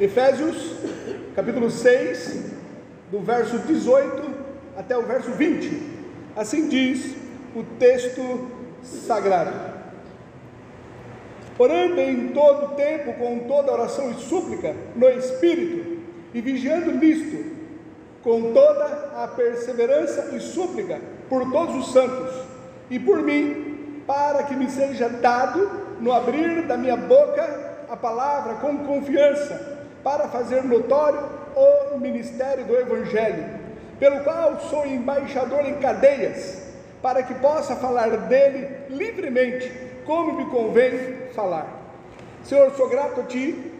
Efésios, capítulo 6, do verso 18 até o verso 20. Assim diz o texto sagrado: orando em todo tempo, com toda oração e súplica, no Espírito, e vigiando nisto, com toda a perseverança e súplica, por todos os santos, e por mim, para que me seja dado, no abrir da minha boca, a palavra com confiança, para fazer notório o ministério do Evangelho, pelo qual sou embaixador em cadeias, para que possa falar dele livremente, como me convém falar. Senhor, sou grato a Ti,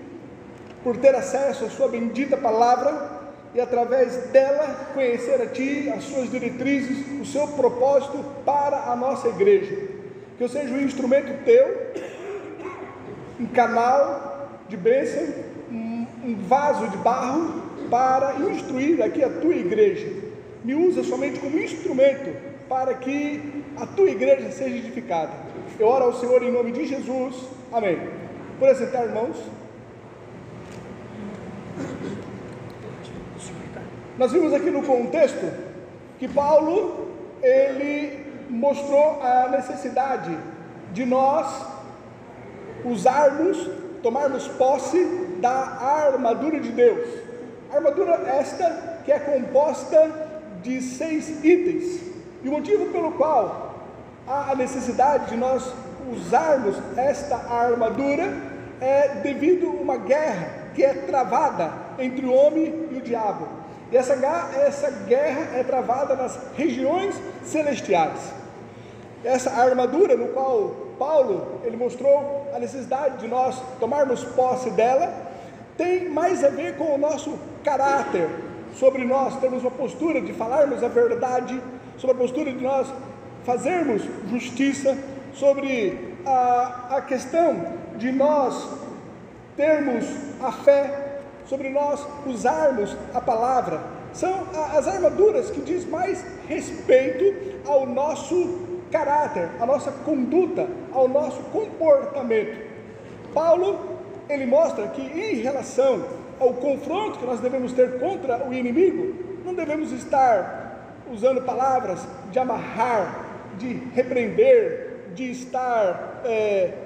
por ter acesso à Sua bendita palavra, e através dela conhecer a Ti, as Suas diretrizes, o Seu propósito para a nossa igreja. Que eu seja um instrumento Teu, um canal de bênção, um vaso de barro para instruir aqui a Tua igreja. Me usa somente como instrumento para que a Tua igreja seja edificada. Eu oro ao Senhor em nome de Jesus, amém. Por sentar, irmãos. Nós vimos aqui no contexto que Paulo, ele mostrou a necessidade de nós usarmos, tomarmos posse da armadura de Deus. A armadura esta que é composta de 6 itens, e o motivo pelo qual há a necessidade de nós usarmos esta armadura é devido a uma guerra que é travada entre o homem e o diabo, e essa guerra é travada nas regiões celestiais. Essa armadura, no qual Paulo ele mostrou a necessidade de nós tomarmos posse dela, tem mais a ver com o nosso caráter, sobre nós termos uma postura de falarmos a verdade, sobre a postura de nós fazermos justiça, sobre a questão de nós termos a fé, sobre nós usarmos a palavra. São as armaduras que diz mais respeito ao nosso caráter, à nossa conduta, ao nosso comportamento. Paulo, ele mostra que em relação ao confronto que nós devemos ter contra o inimigo, não devemos estar usando palavras de amarrar, de repreender, de estar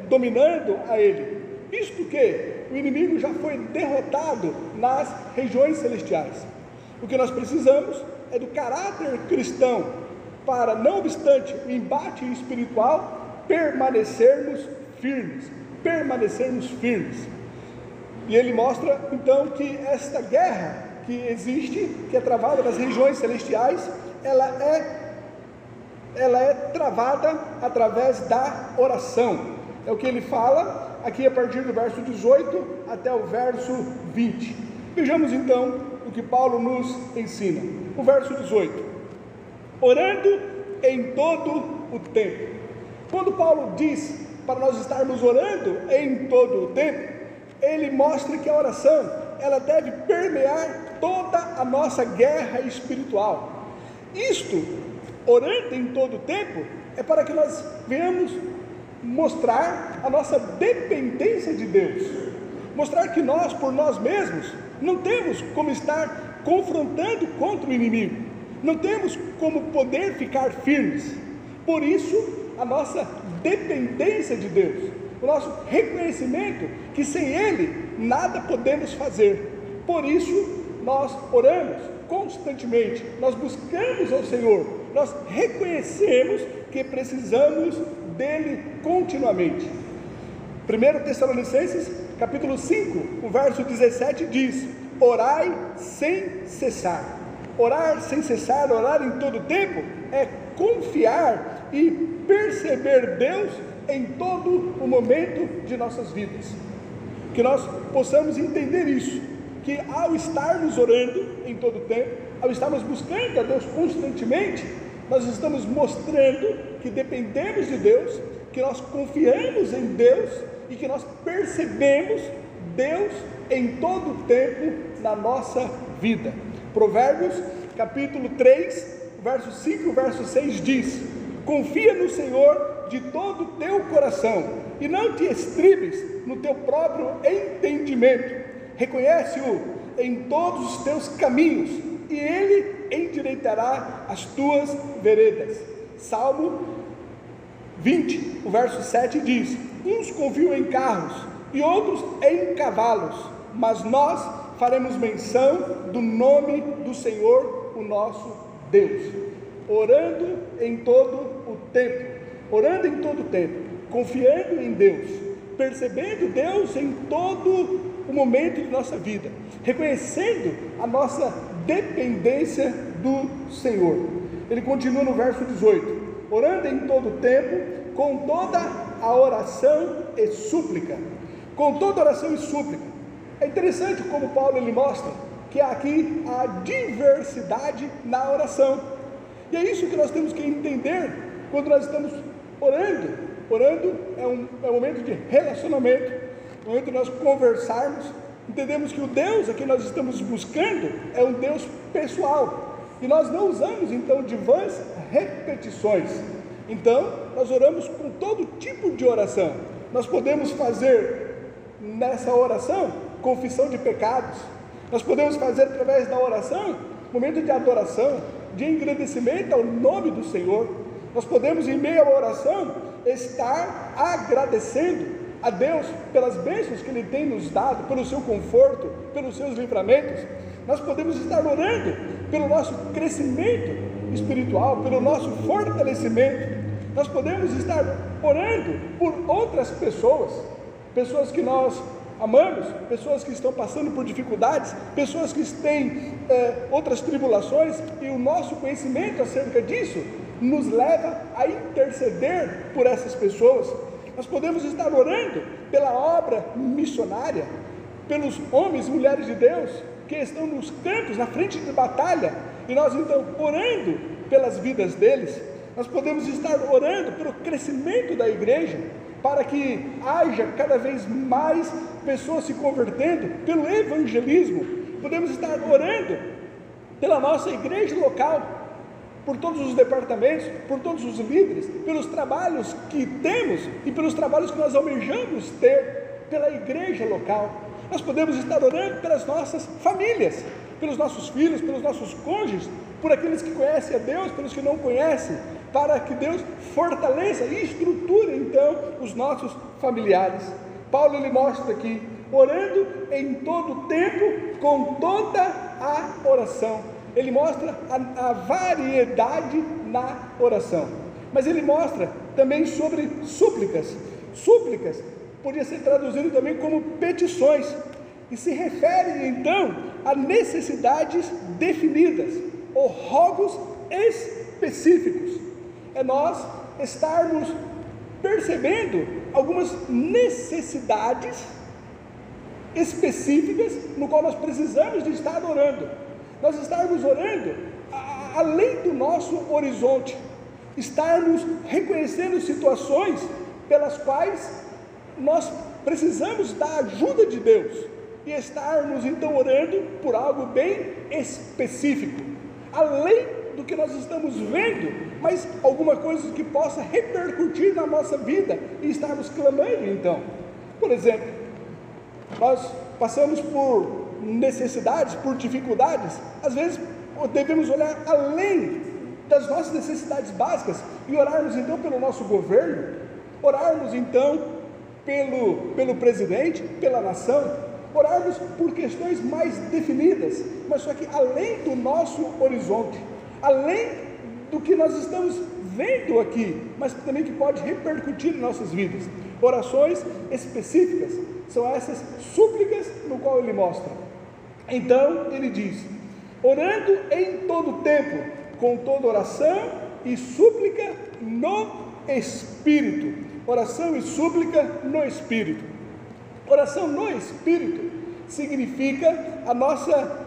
dominando a ele. Isto que o inimigo já foi derrotado nas regiões celestiais. O que nós precisamos é do caráter cristão, para, não obstante o embate espiritual, permanecermos firmes. E ele mostra então que esta guerra que existe, que é travada nas regiões celestiais, ela é travada através da oração. É o que ele fala aqui a partir do verso 18 até o verso 20. Vejamos então o que Paulo nos ensina. O verso 18: orando em todo o tempo. Quando Paulo diz para nós estarmos orando em todo o tempo, ele mostra que a oração, ela deve permear toda a nossa guerra espiritual. Isto, orando em todo o tempo, é para que nós venhamos mostrar a nossa dependência de Deus, mostrar que nós, por nós mesmos, não temos como estar confrontando contra o inimigo, não temos como poder ficar firmes. Por isso, a nossa dependência de Deus, o nosso reconhecimento que sem Ele nada podemos fazer. Por isso, nós oramos constantemente, nós buscamos ao Senhor, nós reconhecemos que precisamos dele continuamente. 1 Tessalonicenses, capítulo 5, o verso 17 diz: orai sem cessar. Orar sem cessar, orar em todo tempo, é confiar e perceber Deus em todo o momento de nossas vidas. Que nós possamos entender isso, que ao estarmos orando em todo tempo, ao estarmos buscando a Deus constantemente, nós estamos mostrando que dependemos de Deus, que nós confiamos em Deus e que nós percebemos Deus em todo o tempo na nossa vida. Provérbios, capítulo 3, verso 5 e verso 6 diz: confia no Senhor de todo o teu coração e não te estribes no teu próprio entendimento. reconhece-o em todos os teus caminhos, e ele endireitará as tuas veredas. Salmo 20, o verso 7 diz: uns confiam em carros e outros em cavalos, mas nós faremos menção do nome do Senhor, o nosso Deus, orando em todo o tempo, confiando em Deus, percebendo Deus em todo o momento de nossa vida, reconhecendo a nossa dependência do Senhor. Ele continua no verso 18: orando em todo o tempo, com toda a oração e súplica. Com toda oração e súplica. É interessante como Paulo ele mostra que há aqui a diversidade na oração. E é isso que nós temos que entender quando nós estamos orando. Orando é um momento de relacionamento, é um momento de nós conversarmos. Entendemos que o Deus a que nós estamos buscando é um Deus pessoal, e nós não usamos então de vãs repetições. Então nós oramos com todo tipo de oração. Nós podemos fazer nessa oração confissão de pecados, nós podemos fazer através da oração momento de adoração, de engrandecimento ao nome do Senhor. Nós podemos, em meio à oração, estar agradecendo a Deus pelas bênçãos que Ele tem nos dado, pelo seu conforto, pelos seus livramentos. Nós podemos estar orando pelo nosso crescimento espiritual, pelo nosso fortalecimento. Nós podemos estar orando por outras pessoas, pessoas que nós amamos, pessoas que estão passando por dificuldades, pessoas que têm outras tribulações, e o nosso conhecimento acerca disso nos leva a interceder por essas pessoas. Nós podemos estar orando pela obra missionária, pelos homens e mulheres de Deus que estão nos campos, na frente de batalha, e nós então orando pelas vidas deles. Nós podemos estar orando pelo crescimento da igreja, para que haja cada vez mais pessoas se convertendo pelo evangelismo. Podemos estar orando pela nossa igreja local, por todos os departamentos, por todos os líderes, pelos trabalhos que temos e pelos trabalhos que nós almejamos ter pela igreja local. Nós podemos estar orando pelas nossas famílias, pelos nossos filhos, pelos nossos cônjuges, por aqueles que conhecem a Deus, pelos que não conhecem, para que Deus fortaleça e estruture então os nossos familiares. Paulo ele mostra aqui, orando em todo o tempo, com toda a oração. Ele mostra a variedade na oração, mas ele mostra também sobre súplicas. Súplicas podia ser traduzido também como petições, e se refere então a necessidades definidas, ou rogos específicos. É nós estarmos percebendo algumas necessidades específicas no qual nós precisamos de estar orando. Nós estarmos orando além do nosso horizonte, estarmos reconhecendo situações pelas quais nós precisamos da ajuda de Deus, e estarmos então orando por algo bem específico, além do que nós estamos vendo, mas alguma coisa que possa repercutir na nossa vida, e estarmos clamando então. Por exemplo, nós passamos por necessidades, por dificuldades. Às vezes devemos olhar além das nossas necessidades básicas e orarmos então pelo nosso governo, orarmos então pelo presidente, pela nação, orarmos por questões mais definidas, mas só que além do nosso horizonte, além do que nós estamos vendo aqui, mas também que pode repercutir em nossas vidas. Orações específicas são essas súplicas no qual ele mostra. Então ele diz: orando em todo o tempo, com toda oração e súplica no Espírito. Oração e súplica no Espírito. Oração no Espírito significa a nossa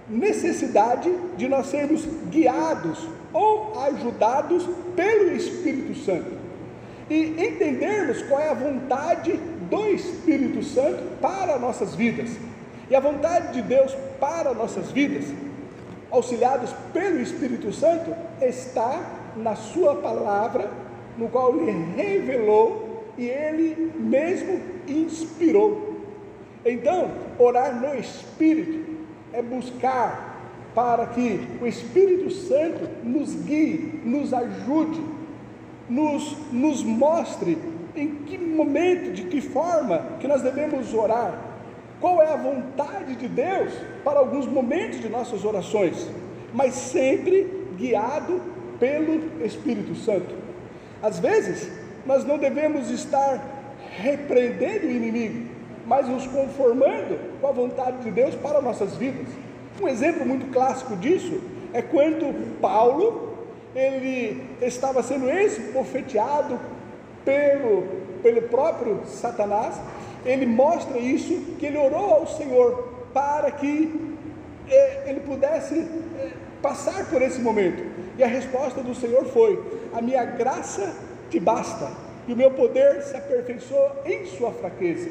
necessidade de nós sermos guiados ou ajudados pelo Espírito Santo, e entendermos qual é a vontade do Espírito Santo para nossas vidas. E a vontade de Deus para nossas vidas, auxiliados pelo Espírito Santo, está na sua palavra, no qual Ele revelou e Ele mesmo inspirou. Então, orar no Espírito é buscar para que o Espírito Santo nos guie, nos ajude, nos mostre em que momento, de que forma que nós devemos orar, qual é a vontade de Deus para alguns momentos de nossas orações, mas sempre guiado pelo Espírito Santo. Às vezes, nós não devemos estar repreendendo o inimigo, mas nos conformando com a vontade de Deus para nossas vidas. Um exemplo muito clássico disso é quando Paulo, ele estava sendo esbofeteado pelo próprio Satanás. Ele mostra isso, que ele orou ao Senhor para que ele pudesse passar por esse momento, e a resposta do Senhor foi: a minha graça te basta, e o meu poder se aperfeiçoa em sua fraqueza.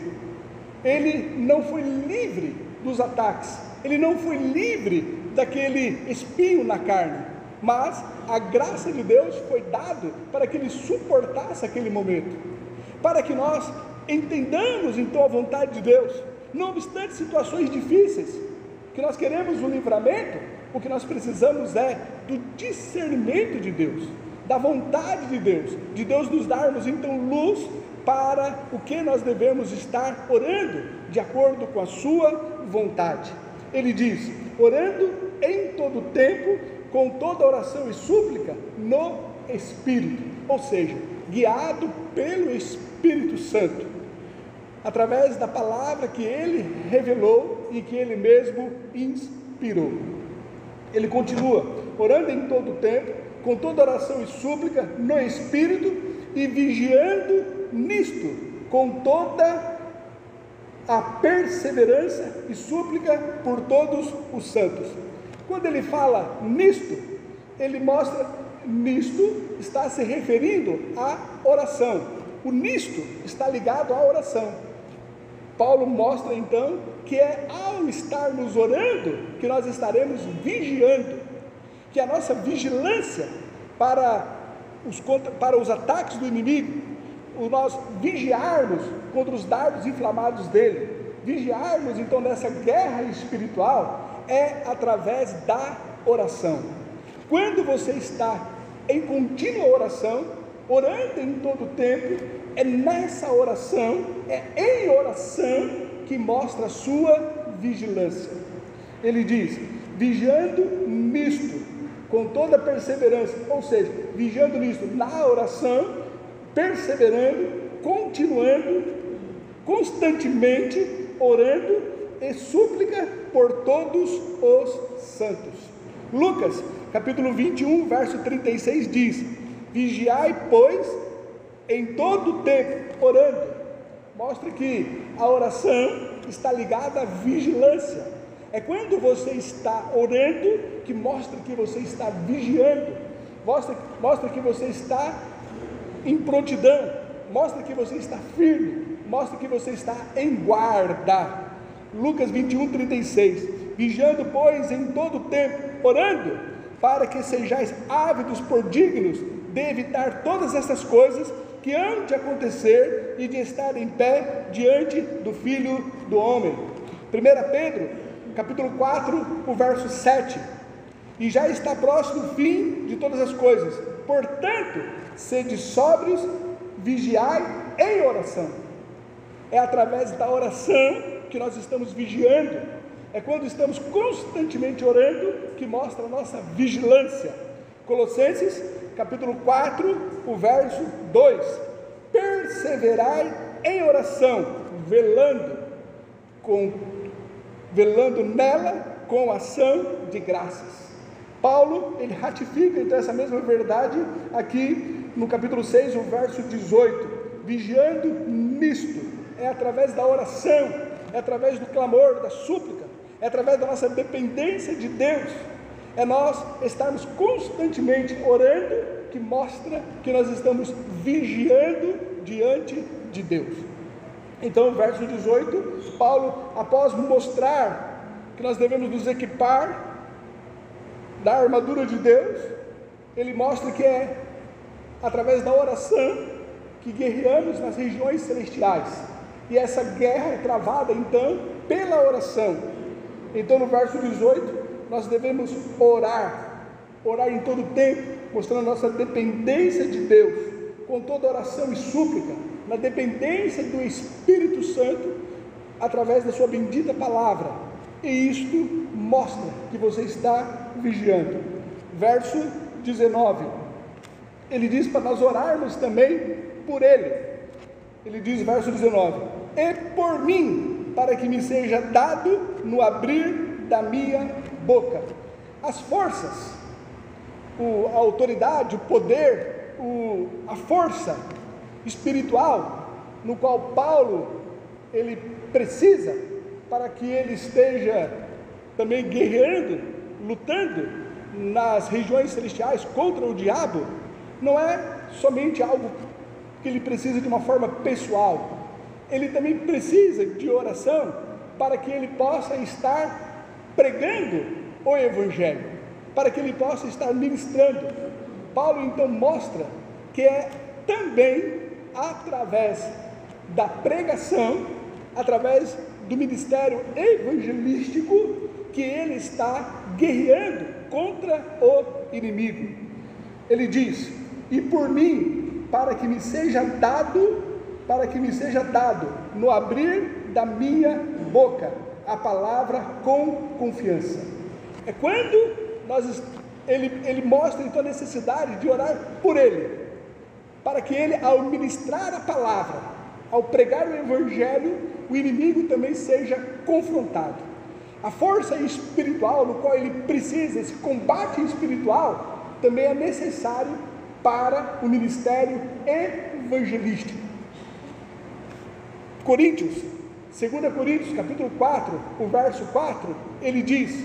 Ele não foi livre dos ataques, ele não foi livre daquele espinho na carne, mas a graça de Deus foi dada para que ele suportasse aquele momento, para que nós entendamos então a vontade de Deus. Não obstante situações difíceis, que nós queremos um livramento, o que nós precisamos é do discernimento de Deus, da vontade de Deus nos darmos então luz para o que nós devemos estar orando, de acordo com a sua vontade. Ele diz: orando em todo tempo, com toda oração e súplica, no Espírito, ou seja, guiado pelo Espírito Santo, através da palavra que ele revelou e que ele mesmo inspirou. Ele continua: orando em todo tempo, com toda oração e súplica, no Espírito, e vigiando nisto, com toda a perseverança e súplica por todos os santos. Quando ele fala nisto, ele mostra, nisto está se referindo à oração. O nisto está ligado à oração. Paulo mostra então que é ao estarmos orando que nós estaremos vigiando, que a nossa vigilância para os ataques do inimigo, o nós vigiarmos contra os dardos inflamados dele, vigiarmos então nessa guerra espiritual, é através da oração. Quando você está em contínua oração, orando em todo o tempo, é nessa oração, é em oração que mostra a sua vigilância. Ele diz: vigiando nisto, com toda perseverança, ou seja, vigiando nisto, na oração, perseverando, continuando, constantemente orando e súplica por todos os santos. Lucas, capítulo 21, verso 36 diz: vigiai, pois, em todo o tempo, orando. Mostra que a oração está ligada à vigilância. É quando você está orando que mostra que você está vigiando, mostra que você está em prontidão, mostra que você está firme, mostra que você está em guarda. Lucas 21, 36: vigiando, pois, em todo o tempo, orando, para que sejais ávidos por dignos de evitar todas essas coisas que hão de acontecer e de estar em pé diante do Filho do Homem. 1 Pedro, capítulo 4, o verso 7: e já está próximo o fim de todas as coisas, portanto, sede sóbrios, vigiai em oração. É através da oração que nós estamos vigiando, é quando estamos constantemente orando que mostra a nossa vigilância. Colossenses, capítulo 4, o verso 2: perseverai em oração, velando nela com ação de graças. Paulo, ele ratifica então essa mesma verdade aqui no capítulo 6, o verso 18: vigiando nisto, é através da oração, é através do clamor, da súplica, é através da nossa dependência de Deus, é nós estarmos constantemente orando que mostra que nós estamos vigiando diante de Deus. Então, o verso 18, Paulo, após mostrar que nós devemos nos equipar da armadura de Deus, ele mostra que é através da oração que guerreamos nas regiões celestiais, E essa guerra é travada, então, pela oração. Então, no verso 18, nós devemos orar em todo o tempo, mostrando a nossa dependência de Deus, com toda oração e súplica, na dependência do Espírito Santo, através da sua bendita palavra. E isto mostra que você está vigiando. Verso 19, ele diz para nós orarmos também por ele. Ele diz, verso 19: e por mim, para que me seja dado no abrir da minha boca. As forças, a autoridade, o poder, a força espiritual, no qual Paulo, ele precisa, para que ele esteja também guerreando, lutando nas regiões celestiais contra o diabo, não é somente algo que ele precisa de uma forma pessoal, ele também precisa de oração, para que ele possa estar pregando o Evangelho, para que ele possa estar ministrando. Paulo então mostra que é também através da pregação, através do ministério evangelístico, que ele está guerreando contra o inimigo. Ele diz: e por mim, para que me seja dado no abrir da minha boca a palavra com confiança. É quando ele mostra então a necessidade de orar por ele, para que ele, ao ministrar a palavra, ao pregar o Evangelho, o inimigo também seja confrontado. A força espiritual no qual ele precisa, esse combate espiritual, também é necessário para o ministério evangelístico. 2 Coríntios, capítulo 4, o verso 4, ele diz: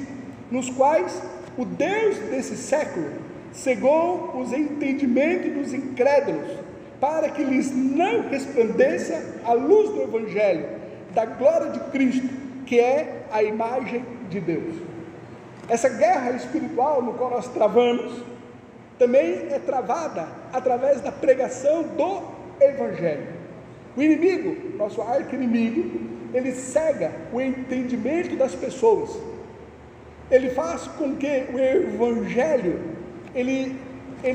nos quais o Deus desse século cegou os entendimentos dos incrédulos, para que lhes não resplandeça a luz do Evangelho, da glória de Cristo, que é a imagem de Deus. Essa guerra espiritual no qual nós travamos, também é travada através da pregação do Evangelho. O inimigo, nosso arqui-inimigo, ele cega o entendimento das pessoas, ele faz com que o Evangelho, ele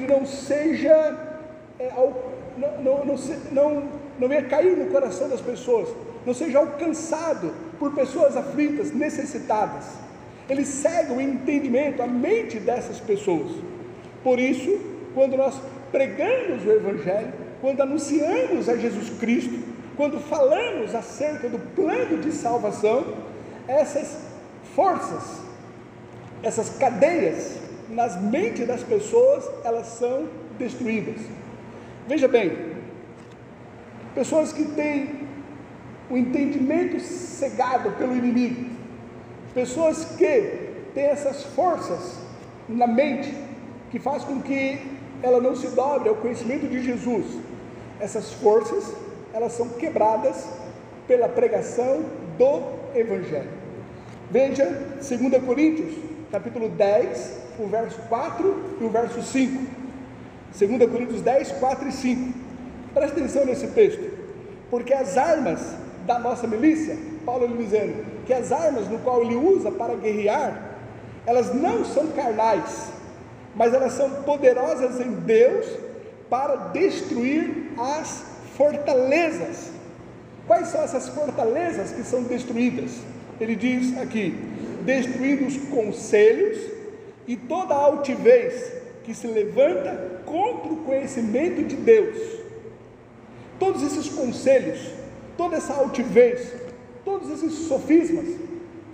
não seja, não venha cair no coração das pessoas, não seja alcançado por pessoas aflitas, necessitadas. Ele cega o entendimento, a mente dessas pessoas. Por isso, quando nós pregamos o Evangelho, quando anunciamos a Jesus Cristo, quando falamos acerca do plano de salvação, essas forças, essas cadeias nas mentes das pessoas, elas são destruídas. Veja bem, pessoas que têm o entendimento cegado pelo inimigo, pessoas que têm essas forças na mente, que faz com que ela não se dobre ao conhecimento de Jesus, essas forças, elas são quebradas pela pregação do Evangelho. Veja 2 Coríntios, capítulo 10, o verso 4 e o verso 5. 2 Coríntios 10, 4 e 5. Presta atenção nesse texto, porque as armas da nossa milícia, Paulo dizendo que as armas no qual ele usa para guerrear, elas não são carnais, mas elas são poderosas em Deus para destruir as fortalezas. Quais são essas fortalezas que são destruídas? Ele diz aqui: destruindo os conselhos e toda a altivez que se levanta contra o conhecimento de Deus. Todos esses conselhos, toda essa altivez, todos esses sofismas,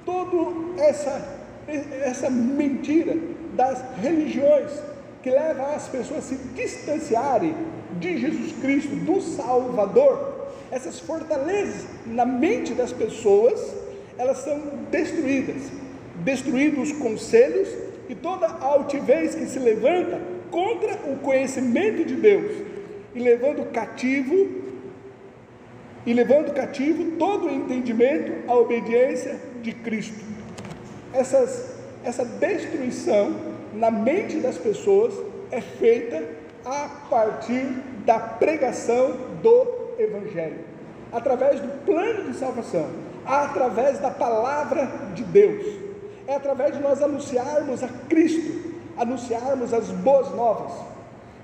toda essa mentira das religiões que leva as pessoas a se distanciarem de Jesus Cristo, do Salvador, essas fortalezas na mente das pessoas, elas são destruídas, destruindo os conselhos e toda a altivez que se levanta contra o conhecimento de Deus, e levando cativo todo o entendimento à obediência de Cristo. Essa destruição na mente das pessoas é feita a partir da pregação do Evangelho. através do plano de salvação, através da palavra de Deus, é através de nós anunciarmos a Cristo, anunciarmos as boas novas.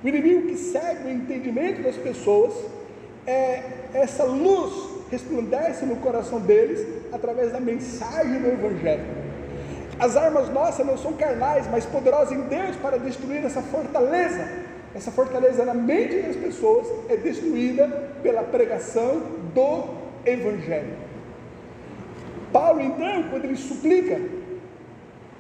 O inimigo que segue o entendimento das pessoas, essa luz resplandece no coração deles através da mensagem do Evangelho. As armas nossas não são carnais, mas poderosas em Deus para destruir essa fortaleza. Essa fortaleza na mente das pessoas é destruída pela pregação do Evangelho. Paulo, então, quando ele suplica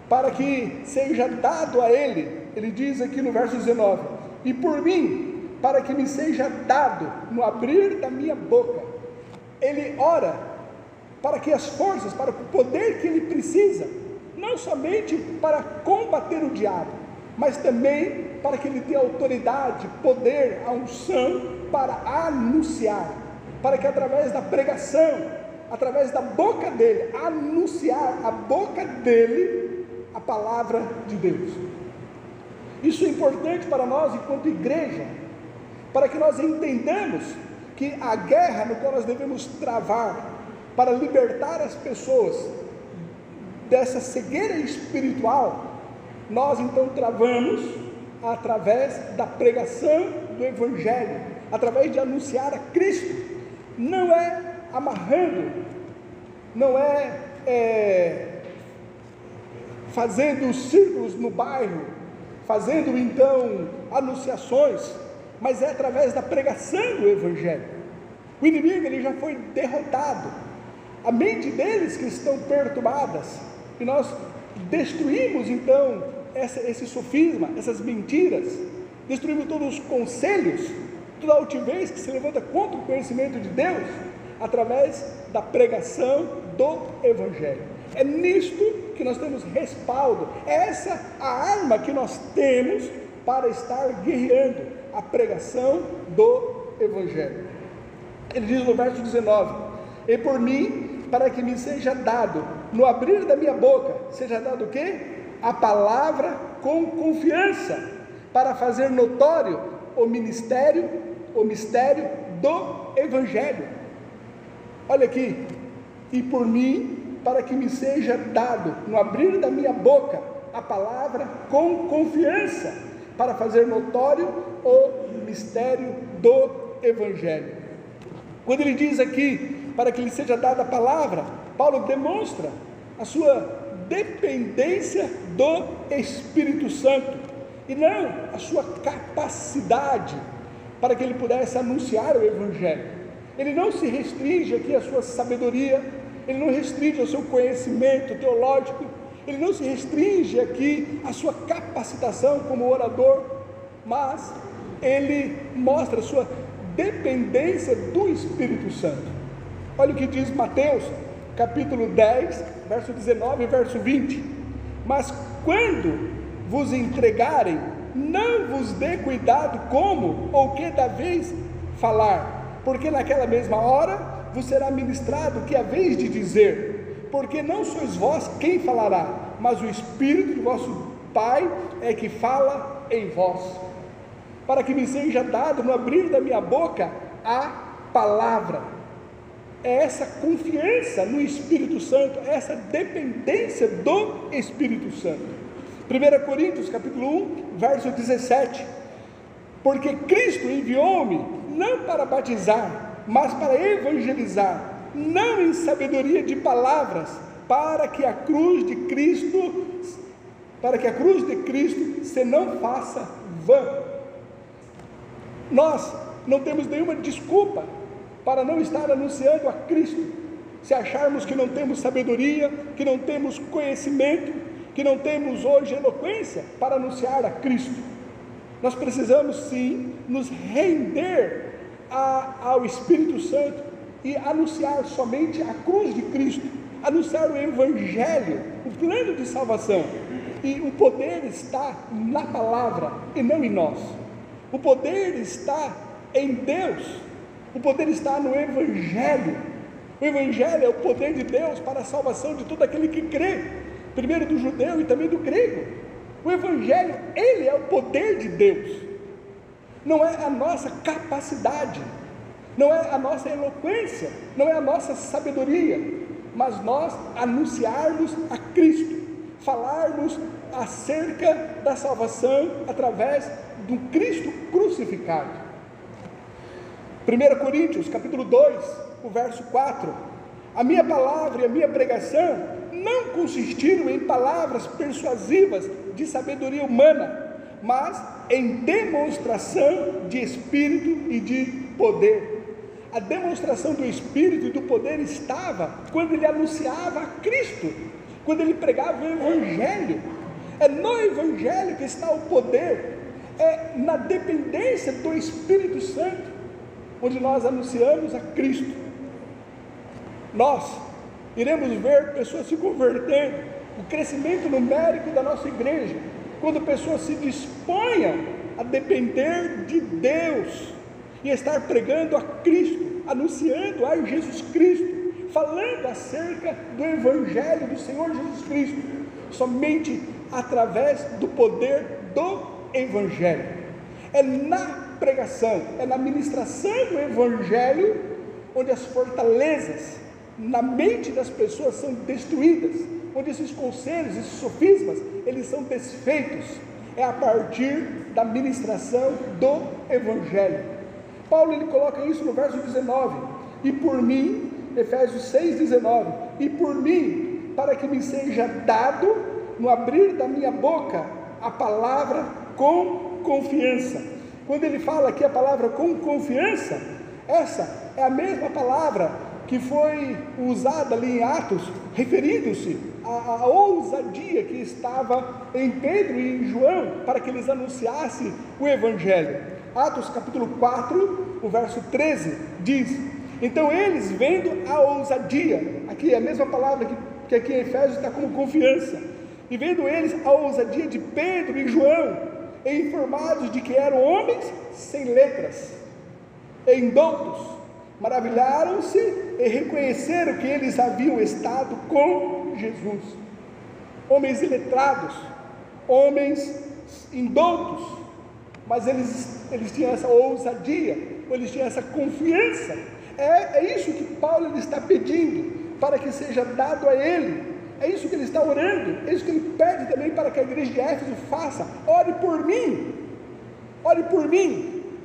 para que seja dado a ele diz aqui no verso 19: e por mim, para que me seja dado no abrir da minha boca. Ele ora para que as forças, para o poder que ele precisa, não somente para combater o diabo, mas também para que ele tenha autoridade, poder, a unção para anunciar, para que através da pregação, através da boca dele, anunciar a boca dele a palavra de Deus. Isso é importante para nós enquanto igreja, para que nós entendamos que a guerra no qual nós devemos travar para libertar as pessoas dessa cegueira espiritual, nós então travamos através da pregação do Evangelho, através de anunciar a Cristo. Não é amarrando, não é fazendo círculos no bairro, fazendo então anunciações, mas é através da pregação do Evangelho. O inimigo ele já foi derrotado, a mente deles que estão perturbadas, e nós destruímos então esse sofisma, essas mentiras, destruímos todos os conselhos, toda a altivez que se levanta contra o conhecimento de Deus, através da pregação do Evangelho. É nisto que nós temos respaldo, é essa a arma que nós temos para estar guerreando, a pregação do Evangelho. Ele diz no verso 19: e por mim, para que me seja dado, no abrir da minha boca, seja dado o quê? A palavra com confiança, para fazer notório o mistério do Evangelho. Olha aqui, e por mim, para que me seja dado, no abrir da minha boca, a palavra com confiança, para fazer notório o mistério do Evangelho. Quando ele diz aqui, para que lhe seja dada a palavra, Paulo demonstra a sua dependência do Espírito Santo, e não a sua capacidade para que ele pudesse anunciar o Evangelho. Ele não se restringe aqui à sua sabedoria, ele não restringe ao seu conhecimento teológico, ele não se restringe aqui à sua capacitação como orador, mas ele mostra a sua dependência do Espírito Santo. Olha o que diz Mateus, capítulo 10, verso 19 e verso 20: mas quando vos entregarem, não vos dê cuidado como ou que deveis falar, porque naquela mesma hora vos será ministrado o que haveis de dizer, porque não sois vós quem falará, mas o Espírito de vosso Pai é que fala em vós. Para que me seja dado no abrir da minha boca a palavra. É essa confiança no Espírito Santo, essa dependência do Espírito Santo. 1 Coríntios capítulo 1, verso 17: porque Cristo enviou-me não para batizar, mas para evangelizar, não em sabedoria de palavras, para que a cruz de Cristo se não faça vã. Nós não temos nenhuma desculpa para não estar anunciando a Cristo, se acharmos que não temos sabedoria, que não temos conhecimento, que não temos hoje eloquência para anunciar a Cristo. Nós precisamos sim nos render ao Espírito Santo e anunciar somente a cruz de Cristo, anunciar o Evangelho, o plano de salvação. E o poder está na palavra e não em nós. O poder está em Deus, o poder está no Evangelho. O Evangelho é o poder de Deus para a salvação de todo aquele que crê, primeiro do judeu e também do grego. O Evangelho, ele é o poder de Deus, não é a nossa capacidade, não é a nossa eloquência, não é a nossa sabedoria, mas nós anunciarmos a Cristo, falarmos acerca da salvação através do Cristo crucificado. 1 Coríntios capítulo 2, o verso 4: a minha palavra e a minha pregação não consistiram em palavras persuasivas de sabedoria humana, mas em demonstração de Espírito e de poder. A demonstração do Espírito e do poder estava quando ele anunciava a Cristo, quando ele pregava o Evangelho. É no Evangelho que está o poder, é na dependência do Espírito Santo, onde nós anunciamos a Cristo. Nós iremos ver pessoas se convertendo, o crescimento numérico da nossa igreja, quando pessoas se disponham a depender de Deus e estar pregando a Cristo, anunciando a Jesus Cristo, falando acerca do Evangelho do Senhor Jesus Cristo, somente através do poder do Evangelho. É na pregação, é na ministração do Evangelho, onde as fortalezas na mente das pessoas são destruídas, onde esses conselhos, esses sofismas, eles são desfeitos. É a partir da ministração do Evangelho. Paulo ele coloca isso no verso 19: e por mim, Efésios 6,19, e por mim, para que me seja dado, no abrir da minha boca, a palavra com confiança. Quando ele fala aqui a palavra com confiança, essa é a mesma palavra que foi usada ali em Atos, referindo-se à ousadia que estava em Pedro e em João, para que eles anunciassem o Evangelho. Atos capítulo 4, o verso 13, diz: então eles, vendo a ousadia, aqui é a mesma palavra que aqui em Efésios está como confiança, e vendo eles a ousadia de Pedro e João, e informados de que eram homens sem letras, e indoutos, maravilharam-se e reconheceram que eles haviam estado com Jesus. Homens iletrados, homens indoutos, mas eles tinham essa ousadia, eles tinham essa confiança. É isso que Paulo ele está pedindo, para que seja dado a ele. É isso que ele está orando, é isso que ele pede também para que a igreja de Éfeso faça. Ore por mim,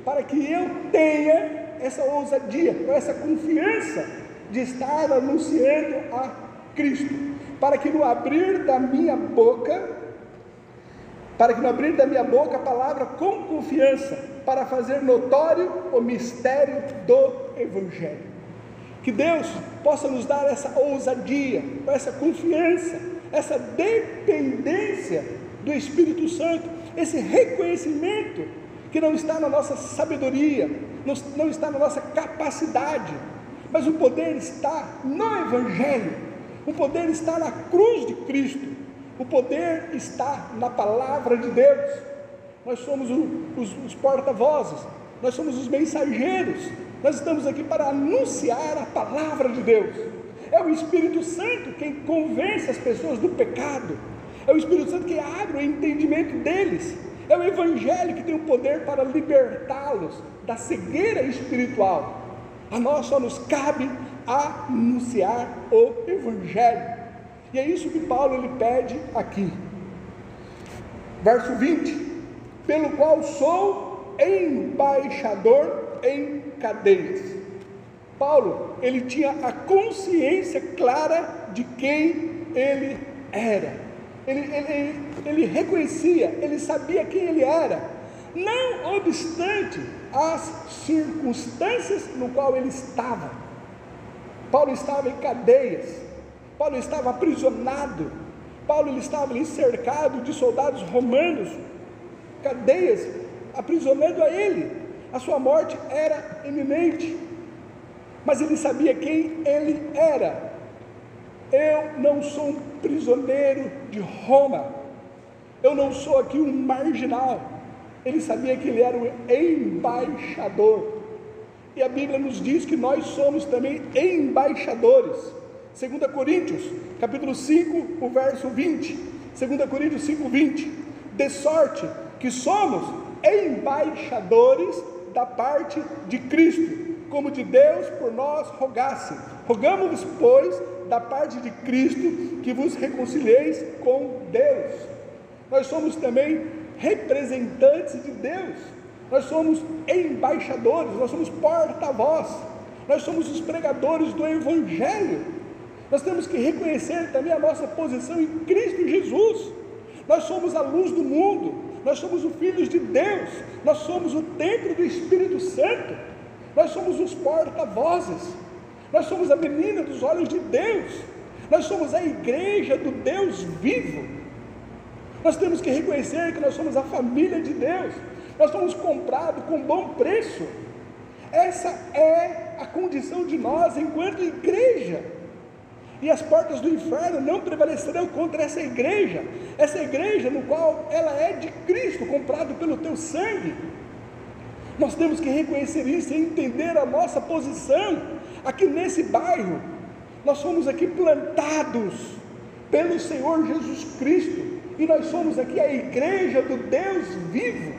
para que eu tenha essa ousadia, essa confiança de estar anunciando a Cristo, para que no abrir da minha boca a palavra com confiança, para fazer notório o mistério do Evangelho. Que Deus possa nos dar essa ousadia, essa confiança, essa dependência do Espírito Santo, esse reconhecimento que não está na nossa sabedoria, não está na nossa capacidade, mas o poder está no Evangelho, o poder está na cruz de Cristo, o poder está na palavra de Deus. Nós somos os porta-vozes, nós somos os mensageiros, nós estamos aqui para anunciar a palavra de Deus. É o Espírito Santo quem convence as pessoas do pecado, é o Espírito Santo que abre o entendimento deles, é o Evangelho que tem o poder para libertá-los da cegueira espiritual. A nós só nos cabe anunciar o Evangelho, e é isso que Paulo ele pede aqui. Verso 20: pelo qual sou embaixador em cadeias. Paulo ele tinha a consciência clara de quem ele era. Ele reconhecia, ele sabia quem ele era, não obstante as circunstâncias no qual ele estava. Paulo estava em cadeias, Paulo estava aprisionado, Paulo ele estava ali cercado de soldados romanos, cadeias aprisionando a ele, a sua morte era iminente, mas ele sabia quem ele era. Eu não sou um prisioneiro de Roma, eu não sou aqui um marginal. Ele sabia que ele era o embaixador, e a Bíblia nos diz que nós somos também embaixadores. 2 Coríntios capítulo 5, o verso 20, 2 Coríntios 5, 20, de sorte que somos embaixadores da parte de Cristo, como de Deus por nós rogasse. Rogamos-vos, pois, da parte de Cristo, que vos reconcilieis com Deus. Nós somos também representantes de Deus, nós somos embaixadores, nós somos porta-voz, nós somos os pregadores do Evangelho. Nós temos que reconhecer também a nossa posição em Cristo Jesus. Nós somos a luz do mundo, nós somos os filhos de Deus, nós somos o templo do Espírito Santo, nós somos os porta-vozes, nós somos a menina dos olhos de Deus, nós somos a igreja do Deus vivo. Nós temos que reconhecer que nós somos a família de Deus, nós somos comprados com bom preço. Essa é a condição de nós enquanto igreja, e as portas do inferno não prevalecerão contra essa igreja no qual ela é de Cristo, comprado pelo teu sangue. Nós temos que reconhecer isso e entender a nossa posição aqui nesse bairro. Nós somos aqui plantados pelo Senhor Jesus Cristo, e nós somos aqui a igreja do Deus vivo.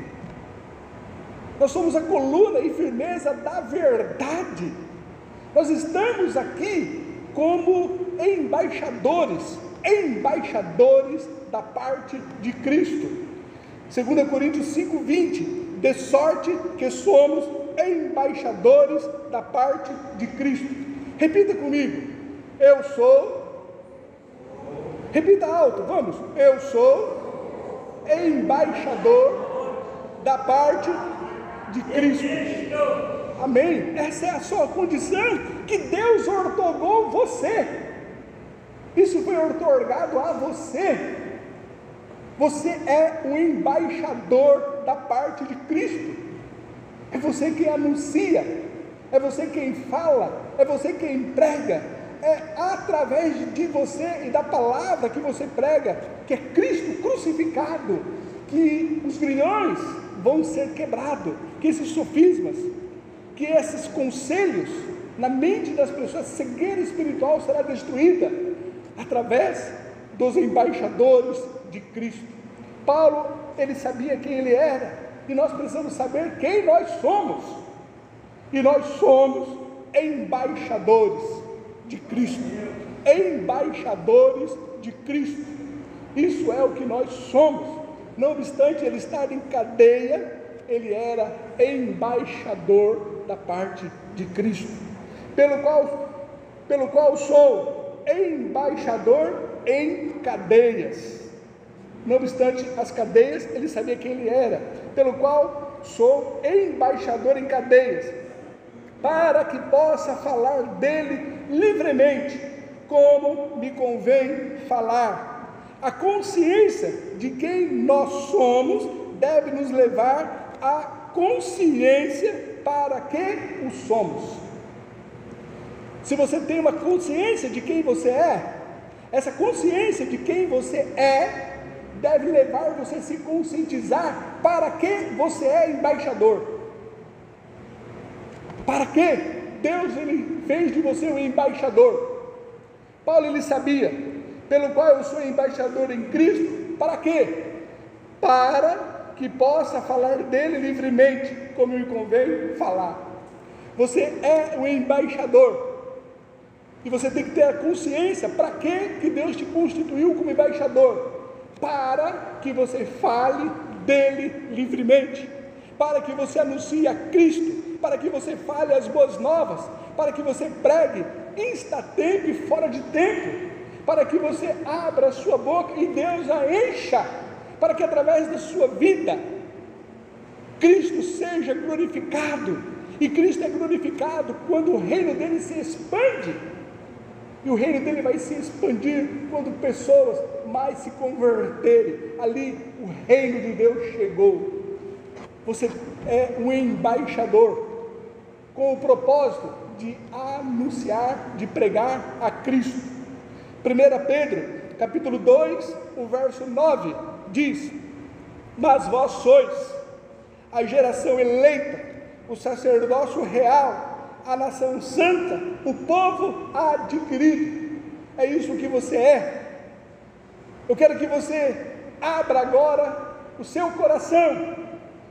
Nós somos a coluna e firmeza da verdade. Nós estamos aqui como embaixadores da parte de Cristo. 2 Coríntios 5:20, de sorte que somos embaixadores da parte de Cristo. Repita comigo, eu sou, repita alto, vamos, eu sou embaixador da parte de Cristo. Amém? Essa é a sua condição, que Deus outorgou você. Isso foi outorgado a você. Você é um embaixador da parte de Cristo. É você quem anuncia, é você quem fala, é você quem prega. É através de você e da palavra que você prega, que é Cristo crucificado, que os grilhões vão ser quebrados, que esses sofismas, que esses conselhos na mente das pessoas, cegueira espiritual será destruída através dos embaixadores de Cristo. Paulo, ele sabia quem ele era, e nós precisamos saber quem nós somos, e nós somos embaixadores de Cristo, embaixadores de Cristo. Isso é o que nós somos. Não obstante ele estar em cadeia, ele era embaixador da parte de Cristo, pelo qual sou embaixador em cadeias. Não obstante as cadeias, ele sabia quem ele era, pelo qual sou embaixador em cadeias, para que possa falar dele livremente, como me convém falar. A consciência de quem nós somos deve nos levar à consciência para que o somos. Se você tem uma consciência de quem você é, essa consciência de quem você é deve levar você a se conscientizar para que você é embaixador. Para que Deus ele fez de você um embaixador. Paulo ele sabia, pelo qual eu sou embaixador em Cristo, para quê? Para que possa falar dele livremente, como me convém falar. Você é um embaixador, e você tem que ter a consciência, para que Deus te constituiu como embaixador? Para que você fale dele livremente, para que você anuncie a Cristo, para que você fale as boas novas, para que você pregue insta-tempo e fora de tempo, para que você abra a sua boca e Deus a encha, para que através da sua vida Cristo seja glorificado. E Cristo é glorificado quando o reino dele se expande, e o reino dele vai se expandir quando pessoas mais se converterem. Ali o reino de Deus chegou. Você é um embaixador com o propósito de anunciar, de pregar a Cristo. 1 Pedro, capítulo 2, o verso 9, diz: mas vós sois a geração eleita, o sacerdócio real, a nação santa, o povo adquirido. É isso que você é. Eu quero que você abra agora o seu coração.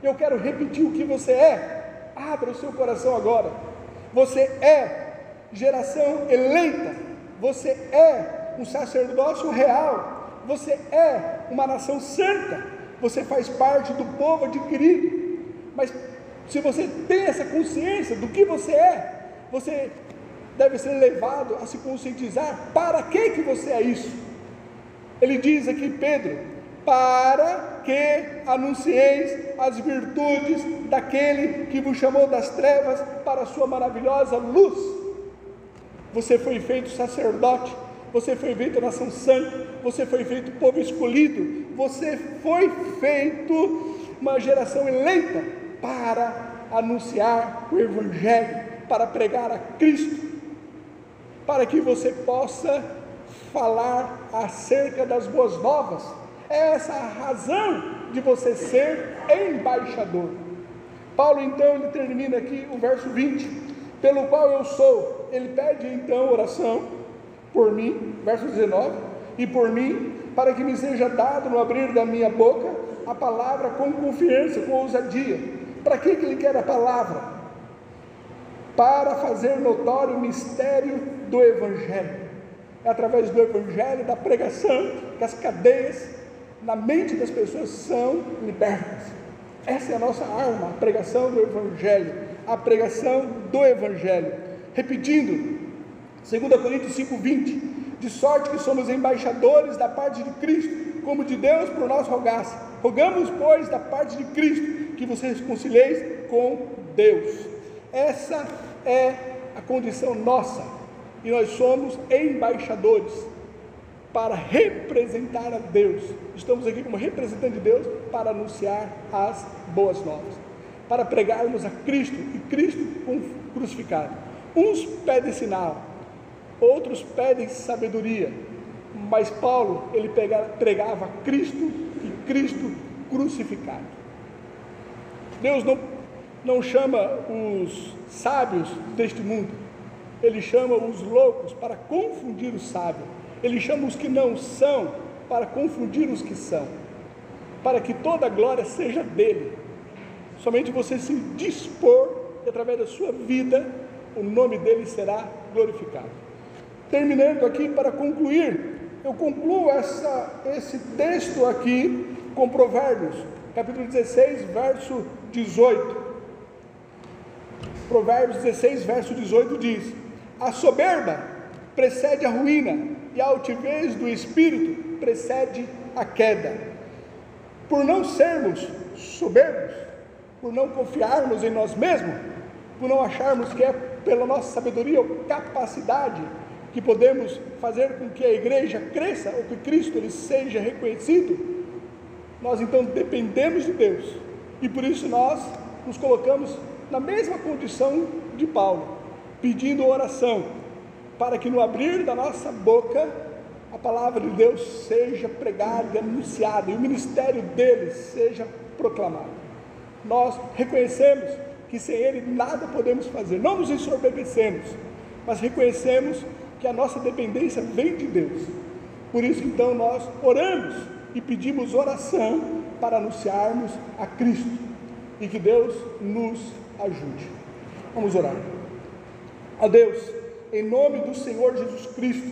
Eu quero repetir o que você é. Abra o seu coração agora. você é geração eleita, você é um sacerdócio real, você é uma nação santa, você faz parte do povo adquirido. Mas se você tem essa consciência do que você é, você deve ser levado a se conscientizar para que você é isso. Ele diz aqui, Pedro, para que anuncieis as virtudes daquele que vos chamou das trevas para a sua maravilhosa luz. Você foi feito sacerdote, você foi feito nação santa, você foi feito povo escolhido, você foi feito uma geração eleita para anunciar o Evangelho, para pregar a Cristo, para que você possa falar acerca das boas novas. É essa a razão de você ser embaixador. Paulo então, ele termina aqui o verso 20, pelo qual eu sou, ele pede então oração por mim, verso 19, e por mim, para que me seja dado no abrir da minha boca a palavra com confiança, com ousadia. Para que ele quer a palavra? Para fazer notório o mistério do Evangelho. É através do Evangelho, da pregação, que as cadeias na mente das pessoas são libertas. Essa é a nossa arma, a pregação do Evangelho, a pregação do Evangelho. Repetindo, 2 Coríntios 5:20, de sorte que somos embaixadores da parte de Cristo, como de Deus por nós rogasse. Rogamos, pois, da parte de Cristo, que vocês reconcilieis com Deus. Essa é a condição nossa, e nós somos embaixadores para representar a Deus. Estamos aqui como representante de Deus para anunciar as boas novas, para pregarmos a Cristo e Cristo crucificado. Uns pedem sinal, outros pedem sabedoria, mas Paulo, ele pregava Cristo e Cristo crucificado. Deus não chama os sábios deste mundo, ele chama os loucos para confundir os sábios, ele chama os que não são para confundir os que são, para que toda a glória seja dele. Somente você se dispor, e através da sua vida, o nome dele será glorificado. Terminando aqui, para concluir, eu concluo esse texto aqui com Provérbios, capítulo 16, verso 18. Provérbios 16, verso 18 diz: a soberba precede a ruína, e a altivez do espírito precede a queda. Por não sermos soberbos, por não confiarmos em nós mesmos, por não acharmos que é pela nossa sabedoria ou capacidade que podemos fazer com que a igreja cresça, ou que Cristo ele seja reconhecido, nós então dependemos de Deus, e por isso nós nos colocamos na mesma condição de Paulo, pedindo oração, para que no abrir da nossa boca, a palavra de Deus seja pregada e anunciada, e o ministério dele seja proclamado. Nós reconhecemos que sem ele nada podemos fazer, não nos ensoberbecemos, mas reconhecemos que a nossa dependência vem de Deus. Por isso então nós oramos e pedimos oração para anunciarmos a Cristo, e que Deus nos ajude. Vamos orar. Ó Deus, em nome do Senhor Jesus Cristo,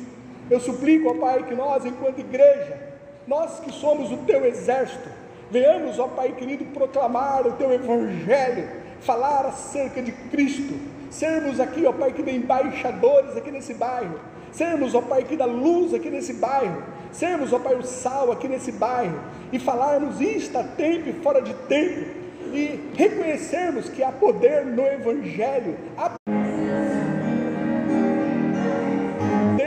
eu suplico, ó Pai, que nós, enquanto igreja, nós que somos o Teu exército, venhamos, ó Pai querido, proclamar o Teu Evangelho, falar acerca de Cristo, sermos aqui, ó Pai, que de embaixadores aqui nesse bairro, sermos, ó Pai, que da luz aqui nesse bairro, sermos, ó Pai, o sal aqui nesse bairro, e falarmos isto a tempo e fora de tempo, e reconhecermos que há poder no Evangelho, há poder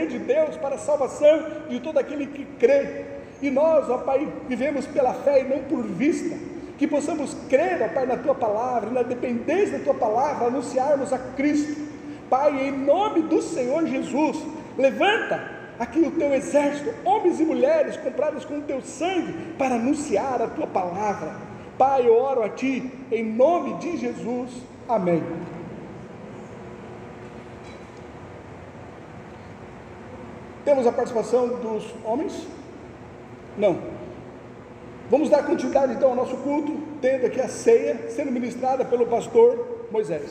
de Deus para a salvação de todo aquele que crê, e nós, ó Pai, vivemos pela fé e não por vista, que possamos crer, ó Pai, na Tua Palavra, na dependência da Tua Palavra, anunciarmos a Cristo. Pai, em nome do Senhor Jesus, levanta aqui o Teu exército, homens e mulheres comprados com o Teu sangue, para anunciar a Tua Palavra. Pai, eu oro a Ti, em nome de Jesus, amém. Temos a participação dos homens? Não. Vamos dar continuidade então ao nosso culto, tendo aqui a ceia, sendo ministrada pelo pastor Moisés.